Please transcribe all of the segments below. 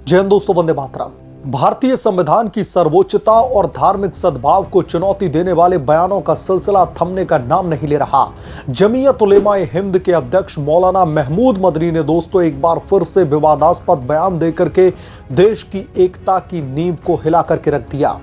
जय हिंद दोस्तों, वंदे मातरम। भारतीय संविधान की सर्वोच्चता और धार्मिक सद्भाव को चुनौती देने वाले बयानों का सिलसिला थमने का नाम नहीं ले रहा। जमीयत उलेमा ए हिंद के अध्यक्ष मौलाना महमूद मदनी ने दोस्तों एक बार फिर से विवादास्पद बयान देकर के देश की एकता की नींव को हिला करके रख दिया।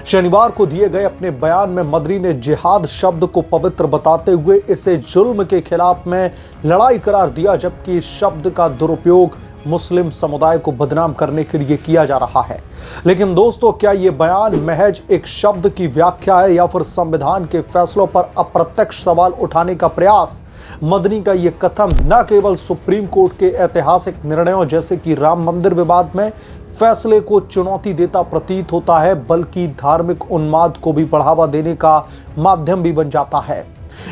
शनिवार को दिए गए अपने बयान में मदनी ने जिहाद शब्द को पवित्र बताते हुए इसे जुल्म के खिलाफ में लड़ाई करार दिया, जबकि इस शब्द का दुरुपयोग मुस्लिम समुदाय को बदनाम करने के लिए किया जा रहा है। लेकिन दोस्तों, क्या यह बयान महज एक शब्द की व्याख्या है या फिर संविधान के फैसलों पर अप्रत्यक्ष सवाल उठाने का प्रयास? मदनी का यह कथन न केवल सुप्रीम कोर्ट के ऐतिहासिक निर्णयों जैसे कि राम मंदिर विवाद में फैसले को चुनौती देता प्रतीत होता है, बल्कि धार्मिक उन्माद को भी बढ़ावा देने का माध्यम भी बन जाता है।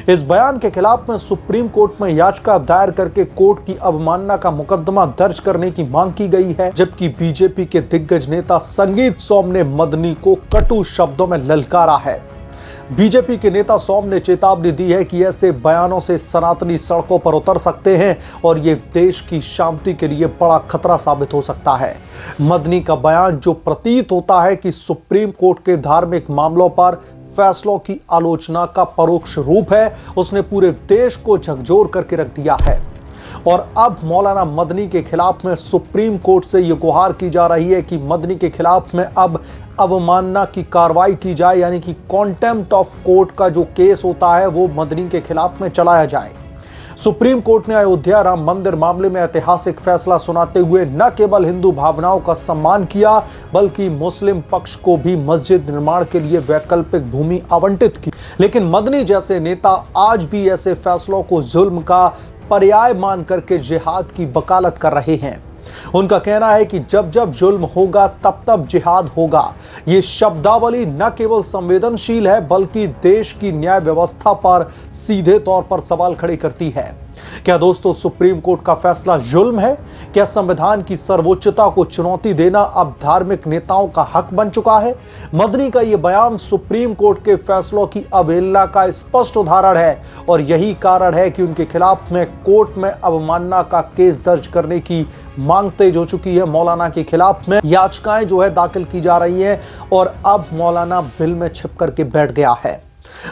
इस बयान के खिलाफ में सुप्रीम कोर्ट में याचिका दायर करके कोर्ट की अवमानना का मुकदमा दर्ज करने की मांग की गई है, जबकि बीजेपी के दिग्गज नेता संगीत सोम ने मदनी को कटु शब्दों में ललकारा है। बीजेपी के नेता सोम ने चेतावनी दी है कि ऐसे बयानों से सनातनी सड़कों पर उतर सकते हैं और ये देश की शांति के लिए बड़ा खतरा साबित हो सकता है। मदनी का बयान, जो प्रतीत होता है कि सुप्रीम कोर्ट के धार्मिक मामलों पर फैसलों की आलोचना का परोक्ष रूप है, उसने पूरे देश को झकझोर करके रख दिया है। और अब मौलाना मदनी के खिलाफ में सुप्रीम कोर्ट से यह गुहार की जा रही है कि मदनी के खिलाफ में अब अवमानना की कार्रवाई की जाए, यानी कि कॉन्टेम्प्ट ऑफ कोर्ट का जो केस होता है वो मदनी के खिलाफ में चलाया जाए। सुप्रीम कोर्ट ने अयोध्या राम मंदिर मामले में ऐतिहासिक फैसला सुनाते हुए न केवल हिंदू भावनाओं का सम्मान किया, बल्कि मुस्लिम पक्ष को भी मस्जिद निर्माण के लिए वैकल्पिक भूमि आवंटित की। लेकिन मदनी जैसे नेता आज भी ऐसे फैसलों को जुल्म का पर्याय मान करके जिहाद की वकालत कर रहे हैं। उनका कहना है कि जब जब जुल्म होगा तब तब जिहाद होगा। ये शब्दावली न केवल संवेदनशील है, बल्कि देश की न्याय व्यवस्था पर सीधे तौर पर सवाल खड़े करती है। क्या दोस्तों सुप्रीम कोर्ट का फैसला जुल्म है? क्या संविधान की सर्वोच्चता को चुनौती देना अब धार्मिक नेताओं का हक बन चुका है? मदनी का यह बयान सुप्रीम कोर्ट के फैसलों की अवहेलना का स्पष्ट उदाहरण है और यही कारण है कि उनके खिलाफ में कोर्ट में अवमानना का केस दर्ज करने की मांग तेज हो चुकी है। मौलाना के खिलाफ में याचिकाएं जो है दाखिल की जा रही हैं और अब मौलाना बिल में छिप करके बैठ गया है।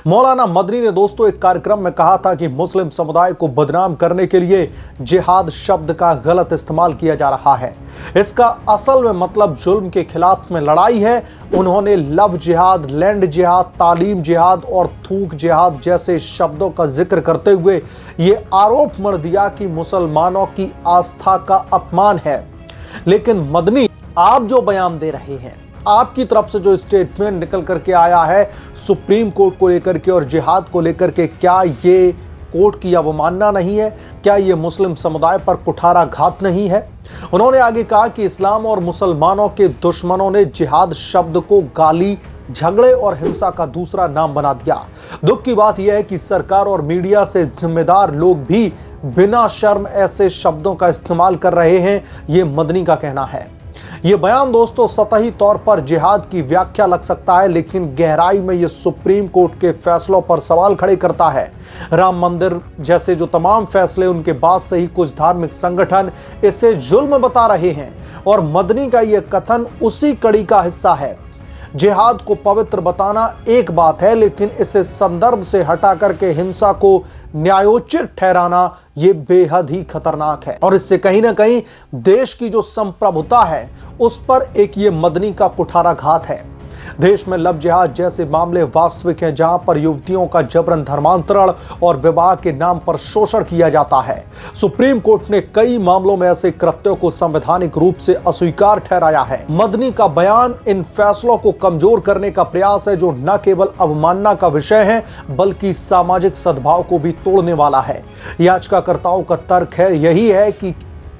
मौलाना मदनी ने दोस्तों एक कार्यक्रम में कहा था कि मुस्लिम समुदाय को बदनाम करने के लिए जिहाद शब्द का गलत इस्तेमाल किया जा रहा है। इसका असल में मतलब जुल्म के खिलाफ में लड़ाई है। उन्होंने लव जिहाद, लैंड जिहाद, तालीम जिहाद और थूक जिहाद जैसे शब्दों का जिक्र करते हुए ये आरोप मढ़ दिया कि मुसलमानों की आस्था का अपमान है। लेकिन मदनी, आप जो बयान दे रहे हैं, आपकी तरफ से जो स्टेटमेंट निकल करके आया है सुप्रीम कोर्ट को लेकर के और जिहाद को लेकर के, क्या ये कोर्ट की अवमानना नहीं है? क्या ये मुस्लिम समुदाय पर कुठाराघात नहीं है? उन्होंने आगे कहा कि इस्लाम और मुसलमानों के दुश्मनों ने जिहाद शब्द को गाली, झगड़े और हिंसा का दूसरा नाम बना दिया। दुख की बात यह है कि सरकार और मीडिया से जिम्मेदार लोग भी बिना शर्म ऐसे शब्दों का इस्तेमाल कर रहे हैं, ये मदनी का कहना है। यह बयान दोस्तों सतही तौर पर जिहाद की व्याख्या लग सकता है, लेकिन गहराई में यह सुप्रीम कोर्ट के फैसलों पर सवाल खड़े करता है। राम मंदिर जैसे जो तमाम फैसले, उनके बाद से ही कुछ धार्मिक संगठन इसे जुल्म बता रहे हैं और मदनी का यह कथन उसी कड़ी का हिस्सा है। जिहाद को पवित्र बताना एक बात है, लेकिन इसे संदर्भ से हटा करके हिंसा को न्यायोचित ठहराना ये बेहद ही खतरनाक है और इससे कहीं ना कहीं देश की जो संप्रभुता है उस पर एक ये मदनी का कुठाराघात है। देश में लव जिहाद जैसे मामले वास्तविक हैं, जहां पर युवतियों का जबरन धर्मांतरण और विवाह के नाम पर शोषण किया जाता है। सुप्रीम कोर्ट ने कई मामलों में ऐसे कृत्यों को संवैधानिक रूप से अस्वीकार ठहराया है। मदनी का बयान इन फैसलों को कमजोर करने का प्रयास है, जो न केवल अवमानना का विषय है बल्कि सामाजिक सद्भाव को भी तोड़ने वाला है। याचिकाकर्ताओं का तर्क है यही है कि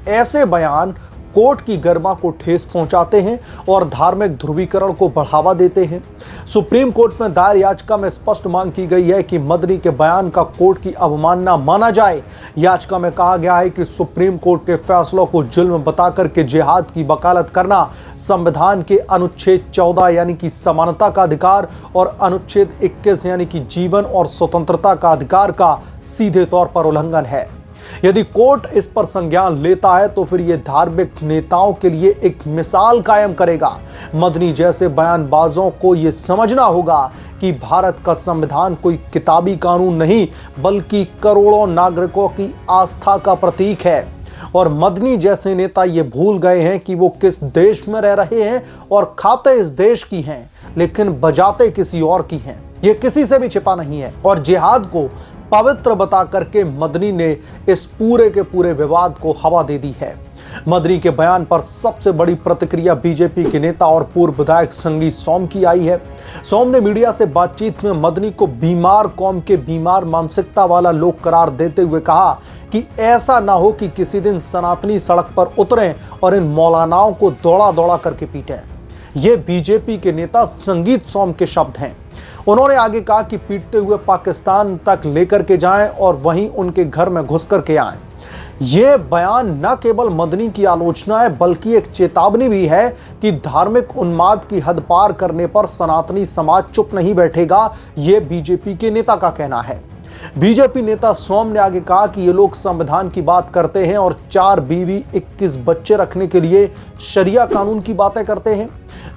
ऐसे बयान कोर्ट की गरिमा को ठेस पहुंचाते हैं और धार्मिक ध्रुवीकरण को बढ़ावा देते हैं। सुप्रीम कोर्ट में दायर याचिका में स्पष्ट मांग की गई है कि मदनी के बयान का कोर्ट की अवमानना माना जाए। याचिका में कहा गया है कि सुप्रीम कोर्ट के फैसलों को जुल्म बताकर के जिहाद की वकालत करना संविधान के अनुच्छेद 14 यानी कि समानता का अधिकार और अनुच्छेद 21 यानी कि जीवन और स्वतंत्रता का अधिकार का सीधे तौर पर उल्लंघन है। यदि कोर्ट इस पर संज्ञान लेता है तो फिर यह धार्मिक नेताओं के लिए एक मिसाल कायम करेगा। मदनी जैसे बयानबाजों को यह समझना होगा कि भारत का संविधान कोई किताबी कानून नहीं बल्कि करोड़ों नागरिकों की आस्था का प्रतीक है। और मदनी जैसे नेता ये भूल गए हैं कि वो किस देश में रह रहे हैं और खाते इस देश की हैं लेकिन बजाते किसी और की हैं। ये किसी से भी छिपा नहीं है। और जिहाद को पवित्र बता करके मदनी ने इस पूरे के पूरे विवाद को हवा दे दी है। मदनी के बयान पर सबसे बड़ी प्रतिक्रिया बीजेपी के नेता और पूर्व विधायक संगी सोम की आई है। सोम ने मीडिया से बातचीत में मदनी को बीमार कौम के बीमार मानसिकता वाला लोग करार देते हुए कहा कि ऐसा ना हो कि किसी दिन सनातनी सड़क पर उतरें और इन मौलानाओं को दौड़ा दौड़ा करके पीटें। ये बीजेपी के नेता संगीत सोम के शब्द हैं। उन्होंने आगे कहा कि पीटते हुए पाकिस्तान तक लेकर के जाएं और वहीं उनके घर में घुस करके आएं। यह बयान न केवल मदनी की आलोचना है बल्कि एक चेतावनी भी है कि धार्मिक उन्माद की हद पार करने पर सनातनी समाज चुप नहीं बैठेगा। यह बीजेपी के नेता का कहना है। बीजेपी नेता सोम ने आगे कहा कि ये लोग संविधान की बात करते हैं और 4 बीवी 21 बच्चे रखने के लिए शरिया कानून की बातें करते हैं।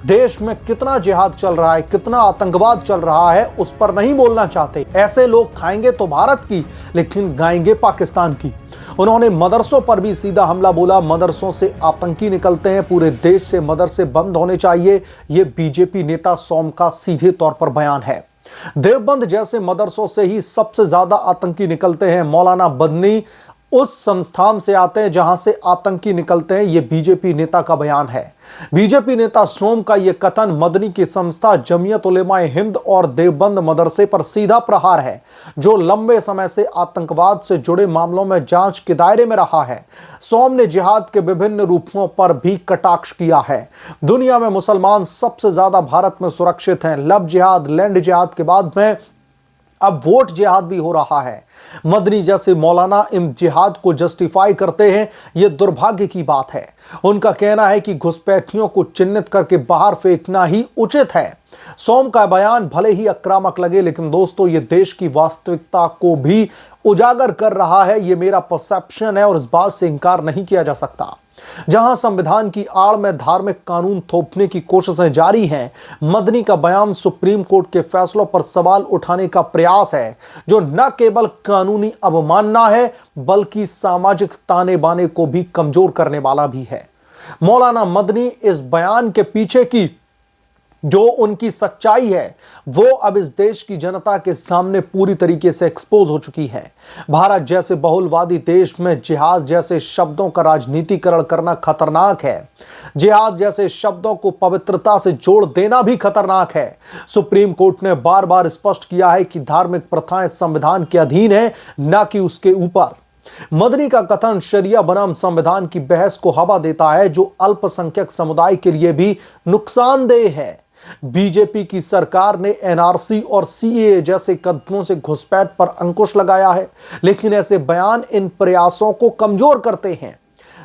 देश में कितना जिहाद चल रहा है, कितना आतंकवाद चल रहा है, उस पर नहीं बोलना चाहते। ऐसे लोग खाएंगे तो भारत की लेकिन गाएंगे पाकिस्तान की। उन्होंने मदरसों पर भी सीधा हमला बोला। मदरसों से आतंकी निकलते हैं, पूरे देश से मदरसे बंद होने चाहिए। ये बीजेपी नेता सोम का सीधे तौर पर बयान है। देवबंद जैसे मदरसों से ही सबसे ज्यादा आतंकी निकलते हैं। मौलाना मदनी उस संस्थान से आते हैं जहां से आतंकी निकलते हैं। यह बीजेपी नेता का बयान है। बीजेपी नेता सोम का यह कथन मदनी की संस्था जमीयत उलेमाए हिंद और देवबंद मदरसे पर सीधा प्रहार है, जो लंबे समय से आतंकवाद से जुड़े मामलों में जांच के दायरे में रहा है। सोम ने जिहाद के विभिन्न रूपों पर भी कटाक्ष किया है। दुनिया में मुसलमान सबसे ज्यादा भारत में सुरक्षित हैं। लव जिहाद, लैंड जिहाद के बाद में अब वोट जिहाद भी हो रहा है। मदनी जैसे मौलाना इन जिहाद को जस्टिफाई करते हैं। यह दुर्भाग्य की बात है। उनका कहना है कि घुसपैठियों को चिन्हित करके बाहर फेंकना ही उचित है। सोम का बयान भले ही आक्रामक लगे लेकिन दोस्तों ये देश की वास्तविकता को भी उजागर कर रहा है। ये मेरा परसेप्शन है और इस बात से इंकार नहीं किया जा सकता। जहां संविधान की आड़ में धार्मिक कानून थोपने की कोशिशें जारी हैं, मदनी का बयान सुप्रीम कोर्ट के फैसलों पर सवाल उठाने का प्रयास है, जो न केवल कानूनी अवमानना है बल्कि सामाजिक ताने बाने को भी कमजोर करने वाला भी है। मौलाना मदनी इस बयान के पीछे की जो उनकी सच्चाई है वो अब इस देश की जनता के सामने पूरी तरीके से एक्सपोज हो चुकी है। भारत जैसे बहुलवादी देश में जिहाद जैसे शब्दों का राजनीतिकरण करना खतरनाक है। जिहाद जैसे शब्दों को पवित्रता से जोड़ देना भी खतरनाक है। सुप्रीम कोर्ट ने बार बार स्पष्ट किया है कि धार्मिक प्रथाएं संविधान के अधीन है, न कि उसके ऊपर। मदनी का कथन शरिया बनाम संविधान की बहस को हवा देता है, जो अल्पसंख्यक समुदाय के लिए भी नुकसानदेह है। बीजेपी की सरकार ने एनआरसी और सीएए जैसे कदमों से घुसपैठ पर अंकुश लगाया है, लेकिन ऐसे बयान इन प्रयासों को कमजोर करते हैं।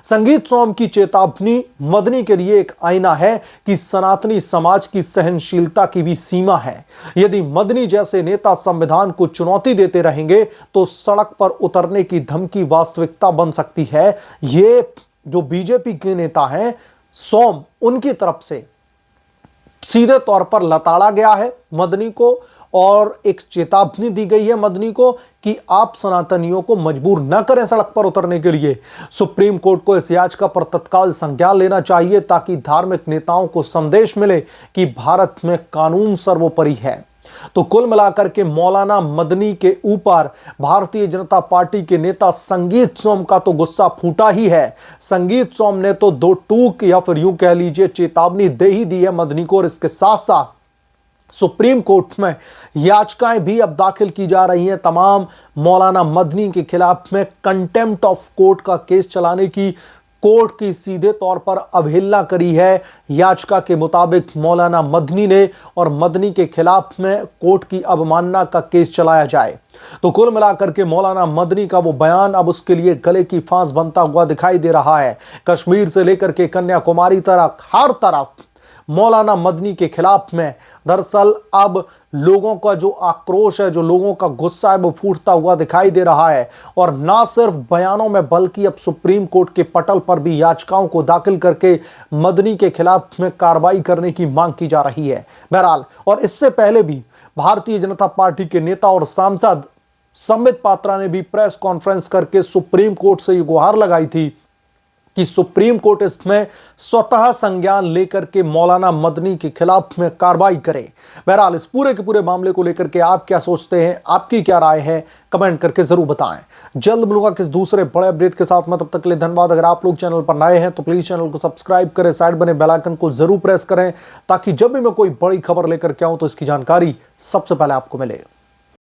संगीत सोम की चेतावनी मदनी के लिए एक आईना है कि सनातनी समाज की सहनशीलता की भी सीमा है। यदि मदनी जैसे नेता संविधान को चुनौती देते रहेंगे तो सड़क पर उतरने की धमकी वास्तविकता बन सकती है। ये जो बीजेपी के नेता हैं सोम, उनकी तरफ से सीधे तौर पर लताड़ा गया है मदनी को और एक चेतावनी दी गई है मदनी को कि आप सनातनियों को मजबूर न करें सड़क पर उतरने के लिए। सुप्रीम कोर्ट को इस याचिका पर तत्काल संज्ञान लेना चाहिए ताकि धार्मिक नेताओं को संदेश मिले कि भारत में कानून सर्वोपरि है। तो कुल मिलाकर के मौलाना मदनी के ऊपर भारतीय जनता पार्टी के नेता संगीत सोम का तो गुस्सा फूटा ही है। संगीत सोम ने तो दो टूक या फिर यूं कह लीजिए चेतावनी दे ही दी है मदनी को, और इसके साथ साथ सुप्रीम कोर्ट में याचिकाएं भी अब दाखिल की जा रही हैं तमाम मौलाना मदनी के खिलाफ में कंटेम्प्ट ऑफ कोर्ट का केस चलाने की कोर्ट की सीधे तौर पर अवहेलना करी है। याचिका के मुताबिक मौलाना मदनी ने और मदनी के खिलाफ में कोर्ट की अवमानना का केस चलाया जाए। तो कुल मिलाकर के मौलाना मदनी का वो बयान अब उसके लिए गले की फांस बनता हुआ दिखाई दे रहा है। कश्मीर से लेकर के कन्याकुमारी तक हर तरफ मौलाना मदनी के खिलाफ में। दरअसल अब लोगों का जो आक्रोश है, जो लोगों का गुस्सा है, वो फूटता हुआ दिखाई दे रहा है। और ना सिर्फ बयानों में बल्कि अब सुप्रीम कोर्ट के पटल पर भी याचिकाओं को दाखिल करके मदनी के खिलाफ में कार्रवाई करने की मांग की जा रही है। बहरहाल, और इससे पहले भी भारतीय जनता पार्टी के नेता और सांसद संबित पात्रा ने भी प्रेस कॉन्फ्रेंस करके सुप्रीम कोर्ट से ये गुहार लगाई थी कि सुप्रीम कोर्ट इसमें स्वतः संज्ञान लेकर के मौलाना मदनी के खिलाफ में कार्रवाई करे। बहरहाल, इस पूरे के पूरे मामले को लेकर के आप क्या सोचते हैं, आपकी क्या राय है, कमेंट करके जरूर बताएं। जल्द मिलूंगा किस दूसरे बड़े अपडेट के साथ में, तब तक के लिए धन्यवाद। अगर आप लोग चैनल पर नए हैं तो प्लीज चैनल को सब्सक्राइब करें, साइड बने बेल आइकन को जरूर प्रेस करें ताकि जब भी मैं कोई बड़ी खबर लेकर के आऊं तो इसकी जानकारी सबसे पहले आपको मिले।